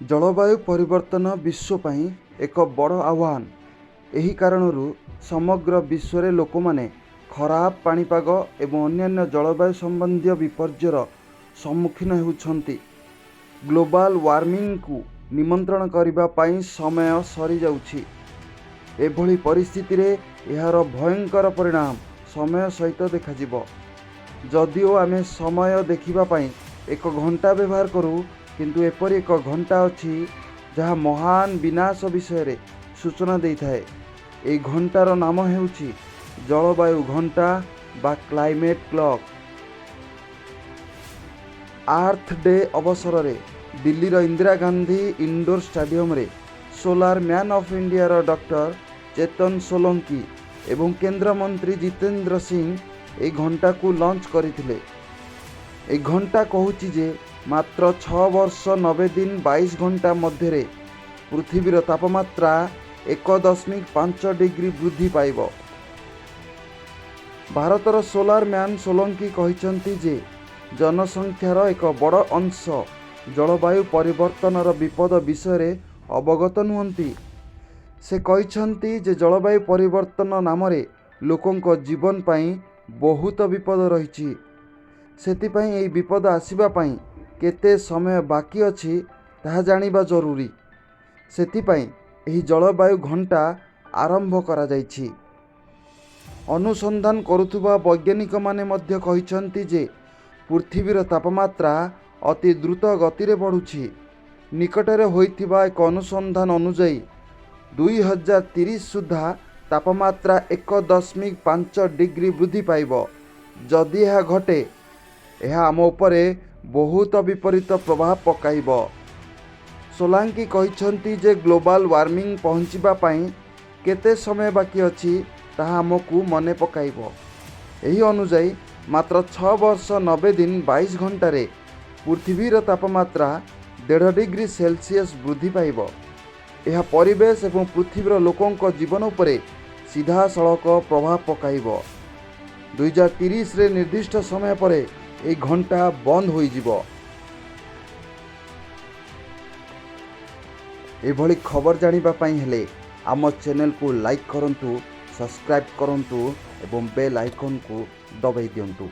जलवायु परिवर्तन विश्व ପାଇଁ एक बड़ आह्वान। एही कारणरू समग्र विश्व रे लोक माने खराब पाणीपाग एवं अन्यान्य जलवायु संबंधी विपर्यर सम्मुखीन होउछंती। ग्लोबल वार्मिंग को निमंत्रण करिबा ପାଇଁ समय सरी जाउछि। एभली परिस्थिति रे एहार भयंकर परिणाम समय सहित देखाजिब। जदिओ आमे समय देखिबा ପାଇଁ एक घंटा व्यवहार करूँ, किंतु एपरि एक घंटा अछि जहाँ महान विनाश विषय रे सूचना देइथाए। एई घंटार नाम हेउछि जलवायु घंटा बा क्लाइमेट क्लॉक। अर्थ डे अवसर रे दिल्ली रो इंदिरा गांधी इंडोर स्टेडियम रे सोलार मैन ऑफ इंडिया रो डॉक्टर चेतन सोलंकी एवं केंद्र मंत्री जितेंद्र सिंह ए घंटा को लॉन्च करथिले। ए घंटा कहूछि जे मात्र 6 वर्ष 90 दिन 22 घंटा मध्य रे पृथ्वीर तापमात्रा 1.5 डिग्री वृद्धि पाइब। भारतर सोलार मैन सोलंकी कहिसंती जे जनसंख्यार एक बड़ अंश जलवायु परिवर्तनर विपद विषय रे अवगत नुहंती। से कहिसंती जे जलवायु परिवर्तन नाम रे लोकंक जीवन पई बहुत विपद रहिछि। सेति पई एई विपद आसीबा पई केते समय बाकी अछि ताहा जानिबा जरूरी। सेति पई एही जलवायु घंटा आरंभ करा जाइछि। अनुसंधान करुथुबा वैज्ञानिक माने मध्य कहिसंती जे पृथ्वीर तापमात्रा अति द्रुत गति रे बढ़ुछि। निकटरे होइथिबा एक अनुसंधान अनुसार 2030 सुधा तापमात्रा 1.5 डिग्री वृद्धि पाइब। जदि यह घटे, यह आम उपरे बहुत विपरीत प्रभाव पकाइब। सोलांकी कहिसंती जे ग्लोबल वार्मिंग पहुंचीबा पई केते समय बाकी अछि ताहा हमकु मने पकाइब। एही अनुसार मात्र 6 वर्ष 90 दिन 22 घंटा रे पृथ्वीर तापमात्रा 1.5 डिग्री सेल्सियस वृद्धि पाइब। यह परिवेश एवं पृथ्वीर लोकंक जीवन उपरे सीधा सड़क प्रभाव पकाइब। 2030 रे निर्दिष्ट समय परे ए घंटा बंद होई जिवो। एभली खबर जानिबा पई हेले आम चैनल को लाइक करंतु, सब्सक्राइब करंतु एवं बेल आइकन को दबाई दियंतु।